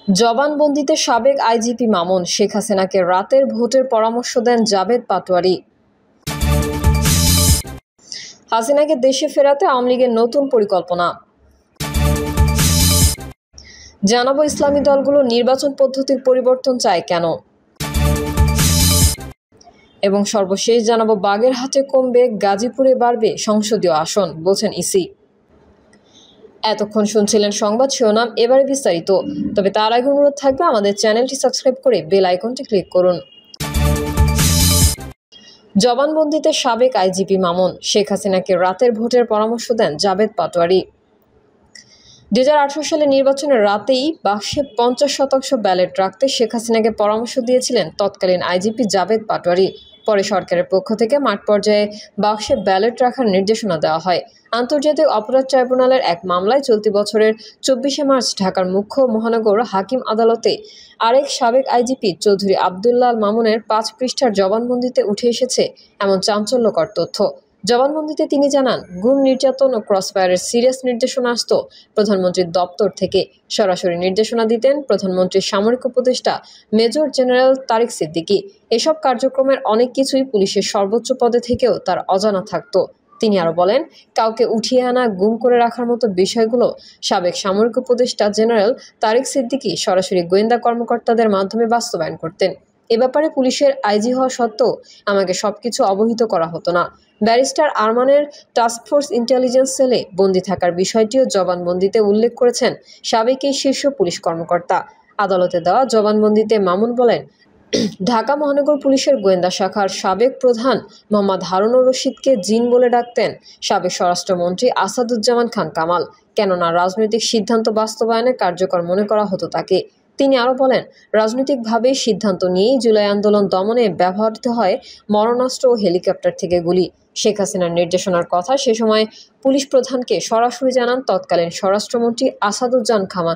জবানবন্দিতে সাবেক আইজিপি মামুন, শেখ হাসিনাকে রাতের ভোটের পরামর্শ দেন জাবেদ পাটোয়ারি। হাসিনাকে দেশে ফেরাতে আওয়ামী লীগের নতুন পরিকল্পনা। জানাবো ইসলামী দলগুলো নির্বাচন পদ্ধতির পরিবর্তন চায় কেন, এবং সর্বশেষ জানাবো বাগেরহাটে কমবে, গাজীপুরে বাড়বে সংসদীয় আসন, বলছেন ইসি। এতক্ষণ শুনছিলেন সংবাদ শিরোনাম, এবারে বিস্তারিত। তবে তার আগে অনুরোধ থাকবে আমাদের চ্যানেলটি সাবস্ক্রাইব করে বেল আইকনটি ক্লিক করুন। জবানবন্দিতে সাবেক আইজিপি মামুন, শেখ হাসিনাকে রাতের ভোটের পরামর্শ দেন জাবেদ পাটোয়ারি। 2018 সালে নির্বাচনের রাতেই বাক্সে 50% ব্যালট রাখতে শেখ হাসিনাকে পরামর্শ দিয়েছিলেন তৎকালীন আইজিপি জাবেদ পাটোয়ারি। পরে সরকারের পক্ষ থেকে মাঠ পর্যায়ে বাক্সে ব্যালট রাখার নির্দেশনা দেওয়া হয়। আন্তর্জাতিক অপরাধ ট্রাইব্যুনালের এক মামলায় চলতি বছরের 24শে মার্চ ঢাকার মুখ্য মহানগর হাকিম আদালতে আরেক সাবেক আইজিপি চৌধুরী আবদুল্লাহ আল মামুনের 5 পৃষ্ঠার জবানবন্দিতে উঠে এসেছে এমন চাঞ্চল্যকর তথ্য। জবানবন্দিতে তিনি জানান, গুম, নির্যাতন ও ক্রসফায়ারের সিরিয়াস নির্দেশনা আসত প্রধানমন্ত্রীর দপ্তর থেকে। সরাসরি নির্দেশনা দিতেন প্রধানমন্ত্রীর সামরিক উপদেষ্টা মেজর জেনারেল তারিক সিদ্দিকী। এসব কার্যক্রমের অনেক কিছুই পুলিশের সর্বোচ্চ পদে থেকেও তার অজানা থাকত। তিনি আরও বলেন, কাউকে উঠিয়ে আনা, গুম করে রাখার মতো বিষয়গুলো সাবেক সামরিক উপদেষ্টা জেনারেল তারিক সিদ্দিকী সরাসরি গোয়েন্দা কর্মকর্তাদের মাধ্যমে বাস্তবায়ন করতেন। এ ব্যাপারে পুলিশের আইজি হওয়া সত্ত্বেও আমাকে সবকিছু অবহিত করা হতো না। ব্যারিস্টার আরমানের টাস্কফোর্স ইন্টেলিজেন্স সেলে বন্দী থাকার বিষয়টিও জবানবন্দিতে উল্লেখ করেছেন সাবেক এই শীর্ষ পুলিশ কর্মকর্তা। আদালতে দেওয়া জবানবন্দিতে মামুন বলেন, ঢাকা মহানগর পুলিশের গোয়েন্দা শাখার সাবেক প্রধান মোহাম্মদ হারুনুর রশিদকে জিন বলে ডাকতেন সাবেক স্বরাষ্ট্রমন্ত্রী আসাদুজ্জামান খান কামাল, কেননা রাজনৈতিক সিদ্ধান্ত বাস্তবায়নে কার্যকর মনে করা হতো তাকে। তিনি আরও বলেন, রাজনৈতিকভাবেই সিদ্ধান্ত নিয়েই জুলাই আন্দোলন দমনে ব্যবহৃত হয় মরণাস্ত্র ও হেলিকপ্টার থেকে গুলি। শেখ হাসিনার নির্দেশনার কথা সে সময় পুলিশ প্রধানকে সরাসরি জানান তৎকালীন স্বরাষ্ট্রমন্ত্রী আসাদুজ্জামান খান।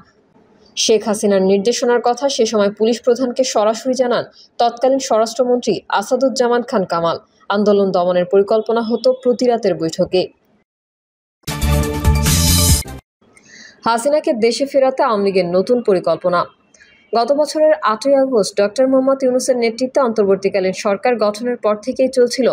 শেখ হাসিনার নির্দেশনার কথা সে সময় পুলিশ প্রধানকে সরাসরি জানান তৎকালীন স্বরাষ্ট্রমন্ত্রী আসাদুজ্জামান খান কামাল। আন্দোলন দমনের পরিকল্পনা হতো প্রতি রাতের বৈঠকে। হাসিনাকে দেশে ফেরাতে আওয়ামী লীগের নতুন পরিকল্পনা। গত বছরের 8ই আগস্ট ডক্টর মোহাম্মদ ইউনূসের নেতৃত্বে অন্তর্বর্তীকালীন সরকার গঠনের পর থেকেই চলছিল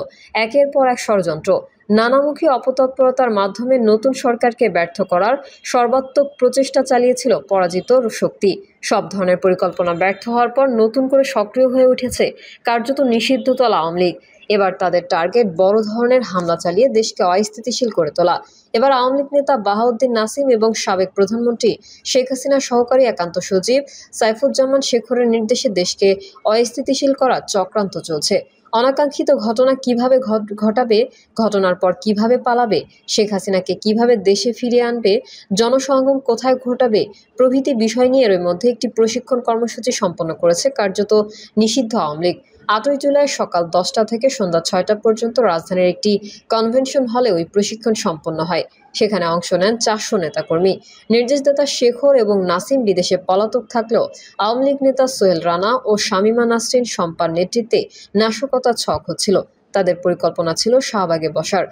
একের পর এক ষড়যন্ত্র। নানামুখী অপতৎপরতার মাধ্যমে নতুন সরকারকে ব্যর্থ করার সর্বাত্মক প্রচেষ্টা চালিয়েছিল পরাজিত শক্তি। সব ধরনের পরিকল্পনা ব্যর্থ হওয়ার পর নতুন করে সক্রিয় হয়ে উঠেছে কার্যত নিষিদ্ধদল আওয়ামী লীগ। এবার তাদের টার্গেট বড় ধরনের হামলা চালিয়ে দেশকে অস্থিতিশীল করে তোলা। এবার আওয়ামী লীগ নেতা বাহাউদ্দিন নাসিম এবং সাবেক প্রধানমন্ত্রী শেখ হাসিনার সহকারী একান্ত সচিব সাইফুজ্জামান শেখরের নির্দেশে দেশকে অস্থিতিশীল করার চক্রান্ত চলছে। অনাকাঙ্ক্ষিত ঘটনা কিভাবে ঘটাবে, ঘটনার পর কিভাবে পালাবে, শেখ হাসিনাকে কিভাবে দেশে ফিরিয়ে আনবে, জনসমাগম কোথায় ঘটাবে প্রভৃতি বিষয় নিয়ে এর মধ্যে একটি প্রশিক্ষণ কর্মসূচি সম্পন্ন করেছে কার্যত নিষিদ্ধ আওয়ামী লীগ। 8ই জুলাই সকাল 10টা থেকে সন্ধ্যা 6টা পর্যন্ত রাজধানীর একটি কনভেনশন হলে ওই প্রশিক্ষণ সম্পন্ন হয়। সেখানে অংশ নেন 400 নেতাকর্মী। নির্দেশদাতা শেখর এবং নাসিম বিদেশে পলাতক থাকলেও আওয়ামী লীগ নেতা সোহেল রানা ও শামীমা নাসরিন শম্পার নেতৃত্বে নাশকতা ছক হচ্ছিল। তাদের পরিকল্পনা ছিল শাহবাগে বসার,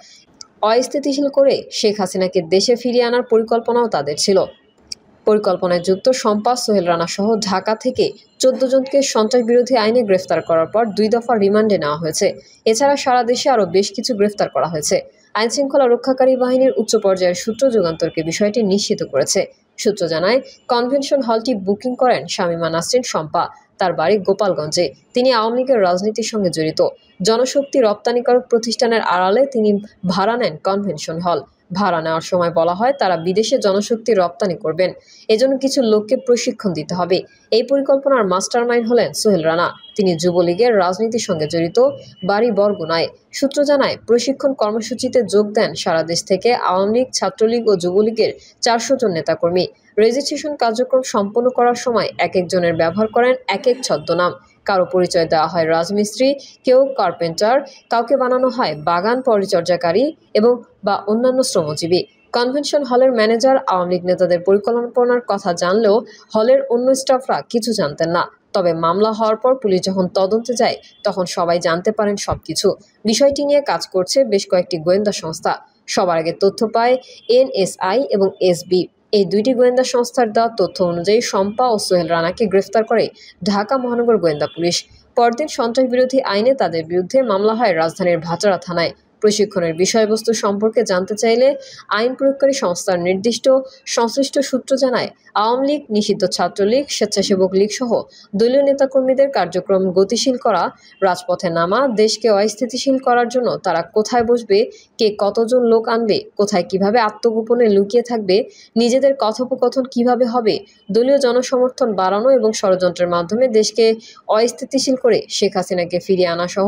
অস্থিতিশীল করে শেখ হাসিনাকে দেশে ফিরিয়ে আনার পরিকল্পনাও তাদের ছিল। পরিকল্পনায় যুক্ত শম্পা, সোহেল রানা সহ ঢাকা থেকে 14 জনকে সন্ত্রাস বিরোধী আইনে গ্রেফতার করার পর 2 দফা রিমান্ডে নেওয়া হয়েছে। এছাড়া সারা দেশে আরও বেশ কিছু গ্রেফতার করা হয়েছে। আইনশৃঙ্খলা রক্ষাকারী বাহিনীর উচ্চ পর্যায়ের সূত্র যুগান্তরকে বিষয়টি নিশ্চিত করেছে। সূত্র জানায়, কনভেনশন হলটি বুকিং করেন শামীমা নাসরিন শম্পা। তার বাড়ি গোপালগঞ্জে। তিনি আওয়ামী লীগের রাজনীতির সঙ্গে জড়িত। জনশক্তি রপ্তানিকারক প্রতিষ্ঠানের আড়ালে তিনি ভাড়া নেন কনভেনশন হল। ভাড়া নেওয়ার সময় বলা হয় তারা বিদেশে জনশক্তি রপ্তানি করবেন, এজন্য কিছু লোককে প্রশিক্ষণ দিতে হবে। এই পরিকল্পনার মাস্টারমাইন্ড হলেন সোহেল রানা। তিনি যুবলীগের রাজনীতির সঙ্গে জড়িত, বাড়ি বরগুনায়। সূত্র জানায়, প্রশিক্ষণ কর্মসূচিতে যোগ দেন সারা দেশ থেকে আওয়ামী লীগ, ছাত্রলীগ ও যুবলীগের 400 জন নেতাকর্মী। রেজিস্ট্রেশন কার্যক্রম সম্পন্ন করার সময় এক একজনের ব্যবহার করেন এক এক ছদ্মনাম। কারো পরিচয় দেওয়া হয় রাজমিস্ত্রি, কেউ কার্পেন্টার, কাউকে বানানো হয় বাগান পরিচর্যাকারী এবং বা অন্যান্য শ্রমজীবী। কনভেনশন হলের ম্যানেজার আওয়ামী লীগ নেতাদের পরিকল্পনার কথা জানলেও হলের অন্য স্টাফরা কিছু জানতেন না। তবে মামলা হওয়ার পর পুলিশ যখন তদন্তে যায় তখন সবাই জানতে পারেন সবকিছু। বিষয়টি নিয়ে কাজ করছে বেশ কয়েকটি গোয়েন্দা সংস্থা। সবার আগে তথ্য পায় এনএসআই এবং এসবি। এই দুইটি গোয়েন্দা সংস্থার দেওয়া তথ্য অনুযায়ী শম্পা ও সোহেল রানাকে গ্রেফতার করে ঢাকা মহানগর গোয়েন্দা পুলিশ। পরদিন সন্ত্রাস বিরোধী আইনে তাদের বিরুদ্ধে মামলা হয় রাজধানীর ভাটারা থানায়। প্রশিক্ষণের বিষয়বস্তু সম্পর্কে জানতে চাইলে আইন প্রয়োগকারী সংস্থার নির্দিষ্ট সংশ্লিষ্ট সূত্র জানায়, আওয়ামী লীগ, নিষিদ্ধ ছাত্রলীগ, স্বেচ্ছাসেবক লীগ সহ দলীয় নেতাকর্মীদের কার্যক্রম গতিশীল করা, রাজপথে নামা, দেশকে অস্থিতিশীল করার জন্য তারা কোথায় বসবে, কে কতজন লোক আনবে, কোথায় কিভাবে আত্মগোপনে লুকিয়ে থাকবে, নিজেদের কথোপকথন কিভাবে হবে, দলীয় জনসমর্থন বাড়ানো এবং ষড়যন্ত্রের মাধ্যমে দেশকে অস্থিতিশীল করে শেখ হাসিনাকে ফিরিয়ে আনা সহ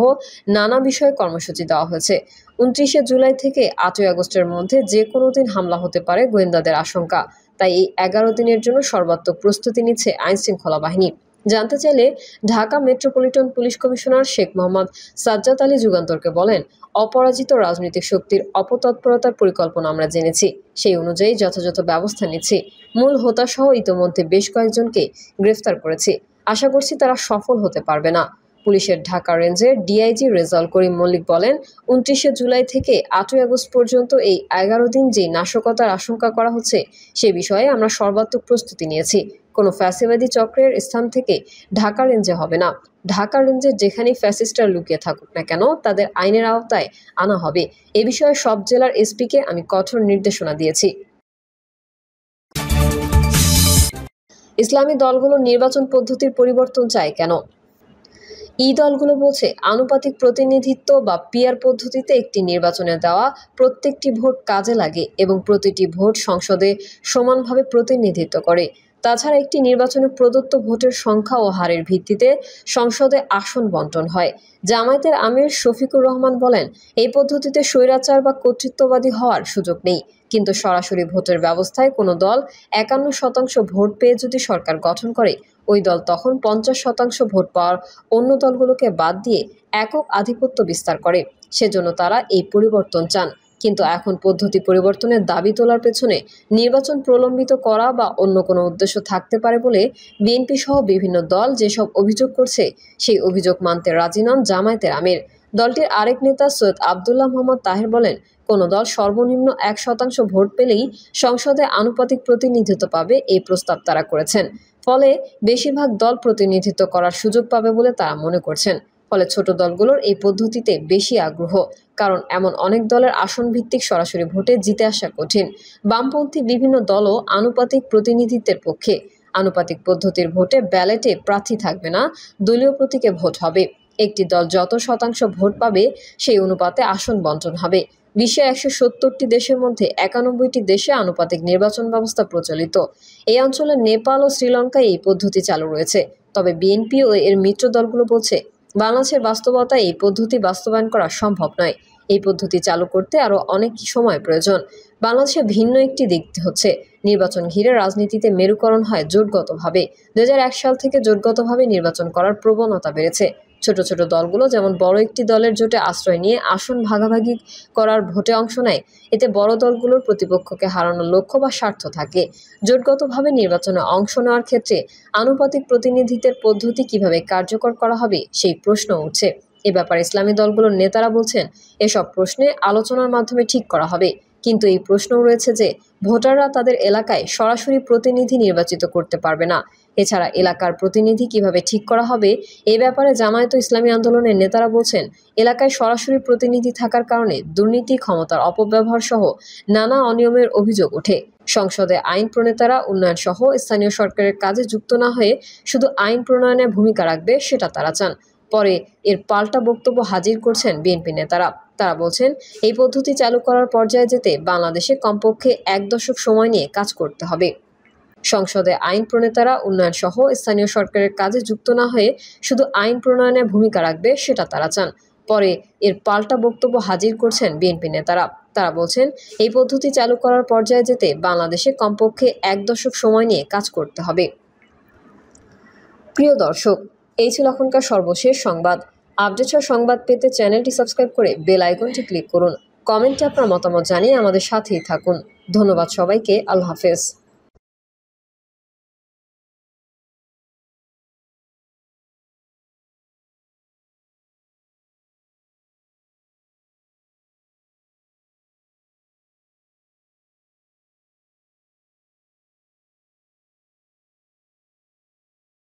নানা বিষয়ে কর্মসূচি দেওয়া হয়েছে। 29 জুলাই থেকে 8 আগস্টের মধ্যে যে কোনো দিন হামলা হতে পারে গোয়েন্দাদের আশঙ্কা। তাই এই 11 দিনের জন্য সর্বাত্মক প্রস্তুতি নিচ্ছে আইনশৃঙ্খলা বাহিনী। জানতে চাইলে Dhaka metropolitan police commissioner Sheikh Mohammad Sajjad Ali যুগান্তরকে বলেন, অপরাজিত রাজনৈতিক শক্তির অপতৎপরতার পরিকল্পনা আমরা জেনেছি, সেই অনুযায়ী যথাযথ ব্যবস্থা নিচ্ছি। মূল হোতাসহ ইতোমধ্যে বেশ কয়েকজনকে গ্রেফতার করেছি। আশা করছি তারা সফল হতে পারবে না। পুলিশের ঢাকা রেঞ্জের ডিআইজি রেজাউল করিম মল্লিক বলেন, 29 জুলাই থেকে 8 আগস্ট পর্যন্ত এই 11 দিন যে নাশকতার আশঙ্কা করা হচ্ছে সে বিষয়ে আমরা সর্বাত্মক প্রস্তুতি নিয়েছি। কোনো ফ্যাসিবাদী চক্রের স্থান থেকে ঢাকা রেঞ্জে হবে না। ঢাকা রেঞ্জের যেখানেই ফ্যাসিস্টরা লুকিয়ে থাকুক না কেন তাদের আইনের আওতায় আনা হবে। এ বিষয়ে সব জেলার এসপিকে আমি কঠোর নির্দেশনা দিয়েছি। ইসলামী দলগুলো নির্বাচন পদ্ধতির পরিবর্তন চায় কেন? দলগুলো বলছে, আনুপাতিক প্রতিনিধিত্ব বা পিআর পদ্ধতিতে একটি নির্বাচনে দেওয়া প্রত্যেকটি ভোট কাজে লাগে এবং প্রতিটি ভোট সংসদে সমানভাবে প্রতিনিধিত্ব করে। তাছাড়া একটি নির্বাচনে প্রদত্ত ভোটের সংখ্যা ও হারের ভিত্তিতে সংসদে আসন বণ্টন হয়। জামায়াতের আমির শফিকুর রহমান বলেন, এই পদ্ধতিতে স্বৈরাচার বা কর্তৃত্ববাদী হওয়ার সুযোগ নেই, কিন্তু সরাসরি ভোটের ব্যবস্থায় কোনো দল 51% ভোট পেয়ে যদি সরকার গঠন করে, ওই দল তখন 50% ভোট পাওয়ার অন্য দলগুলোকে বাদ দিয়ে একক আধিপত্য বিস্তার করে। সেজন্য তারা এই পরিবর্তন চান। কিন্তু এখন পদ্ধতি পরিবর্তনের দাবি তোলার পেছনে নির্বাচন প্রলম্বিত করা বা অন্য কোনো উদ্দেশ্য থাকতে পারে বলে বিএনপি সহ বিভিন্ন দল যেসব অভিযোগ করছে সেই অভিযোগ মানতে রাজি নন জামায়াতের আমির। দলটির আরেক নেতা সৈয়দ আবদুল্লাহ মোহাম্মদ তাহের বলেন, কোনো দল সর্বনিম্ন 1% ভোট পেলেই সংসদে আনুপাতিক প্রতিনিধিত্ব পাবে এই প্রস্তাব তারা করেছেন। ফলে বেশিরভাগ দল প্রতিনিধিত্ব করার সুযোগ পাবে বলে তারা মনে করছেন। ফলে ছোট দলগুলোর এই পদ্ধতিতে বেশি আগ্রহ, কারণ এমন অনেক দলের আসন ভিত্তিক সরাসরি ভোটে জিতে আসা কঠিন। বামপন্থী বিভিন্ন দলও আনুপাতিক প্রতিনিধিত্বের পক্ষে। আনুপাতিক পদ্ধতির ভোটে ব্যালটে প্রার্থী থাকবে না, দলীয় প্রতীকে ভোট হবে। একটি দল যত শতাংশ ভোট পাবে সেই অনুপাতে আসন বণ্টন হবে। বিশ্বের 170টি দেশের মধ্যে 91টি দেশে আনুপাতিক নির্বাচন ব্যবস্থা প্রচলিত। এই অঞ্চলে নেপাল ও শ্রীলঙ্কায় এই পদ্ধতি চালু রয়েছে। তবে বিএনপি ও এর মিত্র দলগুলো বলছে, বাংলাদেশের বাস্তবতায় এই পদ্ধতি বাস্তবায়ন করা সম্ভব নয়। এই পদ্ধতি চালু করতে আরও অনেক সময় প্রয়োজন। বাংলাদেশে ভিন্ন একটি দিক হচ্ছে, নির্বাচন ঘিরে রাজনীতিতে মেরুকরণ হয় জোটগতভাবে। 2001 সাল থেকে জোটগতভাবে নির্বাচন করার প্রবণতা বেড়েছে। ছোট ছোট দলগুলো যেমন বড় একটি দলের জোটে আশ্রয় নিয়ে আসন ভাগাভাগি করার ভোটে অংশ নেয়। এতে বড় দলগুলোর প্রতিপক্ষকে হারানোর লক্ষ্য বা স্বার্থ থাকে। জোটগতভাবে নির্বাচনে অংশ নেওয়ার ক্ষেত্রে আনুপাতিক প্রতিনিধিত্বের পদ্ধতি কিভাবে কার্যকর করা হবে সেই প্রশ্ন উঠছে। এ ব্যাপারে ইসলামী দলগুলোর নেতারা বলছেন, এসব প্রশ্নে আলোচনার মাধ্যমে ঠিক করা হবে। কিন্তু এই প্রশ্নও রয়েছে যে ভোটাররা তাদের এলাকায় সরাসরি প্রতিনিধি নির্বাচিত করতে পারবে না। এছাড়া এলাকার প্রতিনিধি কিভাবে ঠিক করা হবে এ ব্যাপারে জামায়াত ইসলামী আন্দোলনের নেতারা বলছেন, এলাকায় সরাসরি প্রতিনিধি থাকার কারণে দুর্নীতি, ক্ষমতার অপব্যবহার সহ নানা অনিয়মের অভিযোগ ওঠে। সংসদে আইন প্রণেতারা উন্নয়ন সহ স্থানীয় সরকারের কাজে যুক্ত না হয়ে শুধু আইন প্রণয়নে ভূমিকা রাখবে সেটা তারা চান। পরে এর পাল্টা বক্তব্য হাজির করছেন বিএনপি নেতারা। তারা বলছেন, এই পদ্ধতি চালু করার পর্যায়ে যেতে বাংলাদেশে কমপক্ষে 1 দশক সময় নিয়ে কাজ করতে হবে। সংসদে আইন প্রণেতারা উন্নয়ন সহ স্থানীয় সরকারের কাজে যুক্ত না হয়ে শুধু আইন প্রণয়নে ভূমিকা রাখবে সেটা তারা চান। পরে এর পাল্টা বক্তব্য হাজির করছেন বিএনপি নেতারা। তারা বলছেন, এই পদ্ধতি চালু করার পর্যায়ে যেতে বাংলাদেশে কমপক্ষে 1 দশক সময় নিয়ে কাজ করতে হবে। প্রিয় দর্শক, এই ছিল এখনকার সর্বশেষ সংবাদ। আপডেট সংবাদ পেতে চ্যানেলটি সাবস্ক্রাইব করে বেল আইকনটি ক্লিক করুন। কমেন্টে আপনার মতামত জানিয়ে আমাদের সাথেই থাকুন। ধন্যবাদ সবাইকে। আল্লাহ হাফেজ।